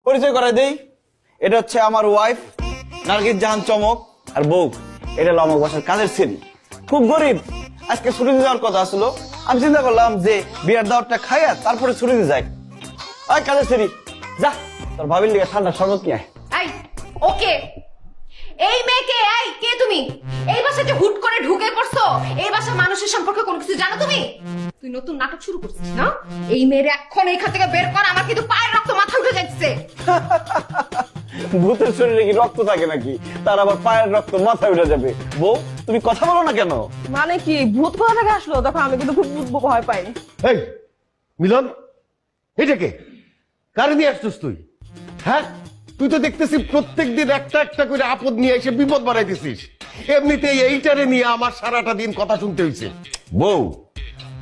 পরিচয় করাই দেই, এটা হচ্ছে আমার ওয়াইফ নার্গিস জাহান চমক, আর বউ এটা হলো আমার বাসার কাজের ছেলে, খুব গরিব। আজকে ছুটিতে যাওয়ার কথা আসলো, আমি চিন্তা করলাম যে বিয়ার দাওয়াতটা খাইয়া তারপরে ছুটিতে যাই। আয় কাজের ছেলে, যা তোর ভাবির লিগে ঠান্ডা শরবত নিয়ে আয়। এই ওকে, এই মেয়েকে, এই কে তুমি? এই বাসাতে হুট করে ঢুকে পড়ছো? এই বাসা মানুষের সম্পর্কে কোনো কিছু জানো তুমি? তুই নতুন নাটক শুরু করছিস না? এই মেয়ের এখন এইখান থেকে বের কর, আমার কিন্তু পায়ের রক্ত মাথা উঠে যাচ্ছে। ভূতের শরীরে কি রক্ত থাকে নাকি, তার আবার পায়ের রক্ত মাথায় উঠে যাবে? বউ তুমি কথা বলো না কেন? মানে কি ভূত কোথা থেকে আসলো? তখন আমি কিন্তু খুব ভয় পাই। এই মিলন, এটাকে কারে নিয়ে আসছিস তুই? হ্যাঁ, তুই তো দেখতেছি প্রত্যেক দিন একটা একটা করে আপদ নিয়ে এসে বিপদ বাড়াইতেছিস। এমনিতেই এইটারে নিয়ে আমার সারাটা দিন কথা শুনতে হয়েছে। বউ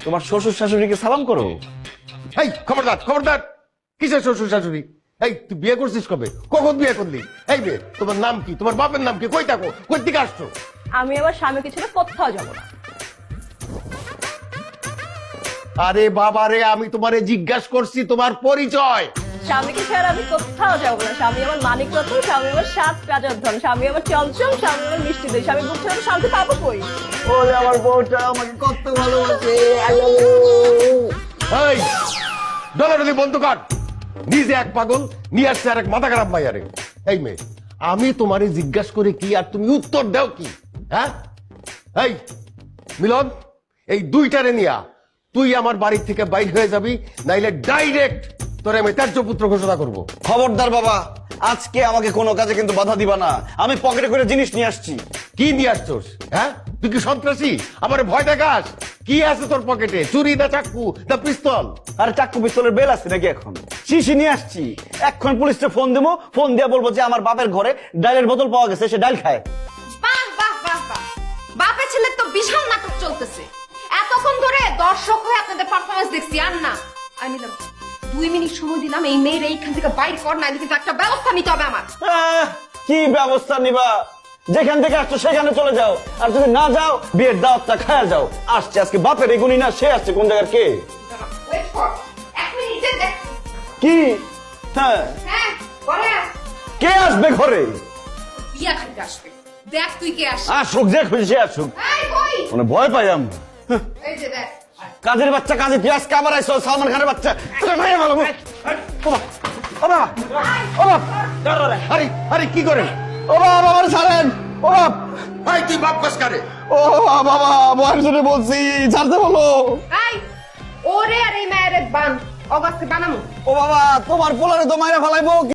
তোমার শ্বশুর শাশুড়িকে সালাম করো। এই খবরদার খবরদার, কিসের শ্বশুর শাশুড়ি? এই তুই বিয়ে করছিস কবে? কখন বিয়ে করলি? এই মেয়ে, তোমার নাম কি? তোমার বাপের নাম কি? কই থাকো? কই থেকে আসছো? আমি আমার স্বামীকে ছেড়ে কোথাও যাবো না। আরে বাবা রে, আমি তোমারে জিজ্ঞাসা করছি তোমার পরিচয়। স্বামীকে ছেড়ে আমি কোথাও যাবো না। স্বামী আমার মানিক রতন, স্বামী আমার সাত কাজের ধন, স্বামী আমার চঞ্চল, স্বামী আমার মিষ্টি দেয়। স্বামী বুক ছেড়ে শান্তি পাবো কই? ওরে আমার বউটা আমাকে কত ভালোবাসে। এই ডলাডলি বন্ধ কর। নিজে এক পাগল নিয়ে আসছে আর এক মাথা খারাপ মাইয়ারে। এই মেয়ে, আমি তোমারে জিজ্ঞাসা করে কি আর তুমি উত্তর দাও কি? হ্যাঁ, এই মিলন, এই দুইটারে নিয়া তুই আমার বাড়ি থেকে বাইর হয়ে যাবি, নাইলে ডাইরেক্ট তোরে আমি ত্যায্য পুত্র ঘোষণা করবো। খবরদার বাবা, আজকে আমাকে কোনো কাজে কিন্তু বাধা দিবা না। আমি পকেটে করে জিনিস নিয়ে আসছি। কি নিয়ে আসছোস? হ্যাঁ, তুই কি সন্ত্রাসী? আমার ভয় দেখাস? কি আছে তোর পকেটে? চুরি না চাকু না পিস্তল? আরে চাকু পিস্তলের বেল আছে নাকি এখন? শিশি নিয়ে আসছি। এখন পুলিশে ফোন দেবো, ফোন দিয়ে বলবো যে আমার বাপের ঘরে ডালের বোতল পাওয়া গেছে, সে ডাল খায়। বাহ বাহ বাহ বাহ, বাপের ছেলের তো বিশাল নাটক চলতেছে। এতক্ষণ ধরে দর্শক হয়ে আপনাদের পারফরমেন্স দেখছি। আর না, আমি 2 মিনিট সময় দিলাম, এই মেয়ের এইখান থেকে বাইর কর, না কিন্তু একটা ব্যবস্থা নিতে হবে আমার। কি ব্যবস্থা নিবা? যেখান থেকে আসছো সেখানে চলে যাও, আর যদি না যাও বিয়ের দাওয়াতটা খায়া যাও। আসছে আজকে বাপের এগুনি না, সে আসছে কোন জায়গার কে? ওয়েট কর, 1 মিনিটে দেখ। কি? হ্যাঁ, হ্যাঁ, ঘরে আয়। কে আসবে ঘরে? বিয়া খাইতে আসবে, দেখ তুই কে আসে। আসুক, যে খুশি সে আসুক, এই কই? মানে ভয় পাই আমরা। এই যে দেখ। কাজের বাচ্চা কাজে পেঁয়াজ কাবার আইসো, সালমান খানের বাচ্চা। আরে আরে কি করে? ও বাবা আমার ছাড়েন। ও বাপ, ভাই তুই বাপ কাজ করে? ও বাবা, বয়ের জন্য বলছি ছাড়তে বলো। এই ওরে আর এই মেয়ের বান অগাস্তে বানামু। ও বাবা, তোমার পোলারে তো মাইরা ফেলাইবো।